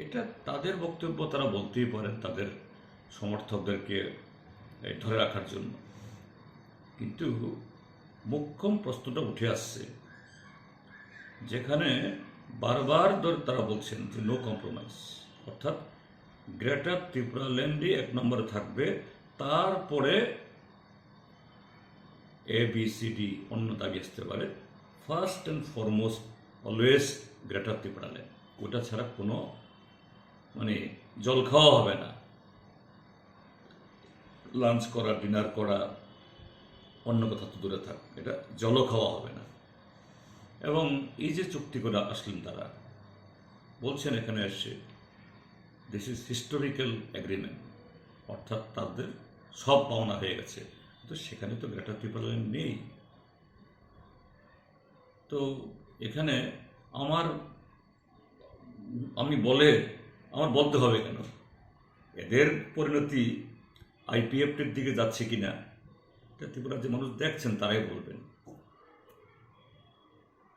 এটা তাদের বক্তব্য, তারা বলতেই পারেন তাদের সমর্থকদেরকে ধরে রাখার জন্য। কিন্তু মোক্ষম প্রশ্নটা উঠে আসছে, যেখানে বারবার ধরে তারা বলছেন যে নো কম্প্রোমাইজ, অর্থাৎ গ্রেটার ত্রিপুরা ল্যান্ডই এক নম্বরে থাকবে, তারপরে ABCD অন্য দাবি আসতে পারে। First and foremost always greater Tripura land, ওটা ছাড়া কোনো জল খাওয়া হবে না, লাঞ্চ করা, ডিনার করা, অন্য কথা তো দূরে থাক, এটা জলও খাওয়া হবে না। এবং এই যে চুক্তি করে আসলেন, তারা বলছেন এখানে এসে দিস ইজ হিস্টোরিক্যাল এগ্রিমেন্ট, অর্থাৎ তাদের সব পাওনা হয়ে গেছে। তো সেখানে তো গ্রেটার ত্রিপুরা ল্যান্ড নেই। তো এখানে আমার বলতে হবে কেন এদের পরিণতি IPFটির দিকে যাচ্ছে কিনা, ত্রিপুরার যে মানুষ দেখছেন তারাই বলবেন।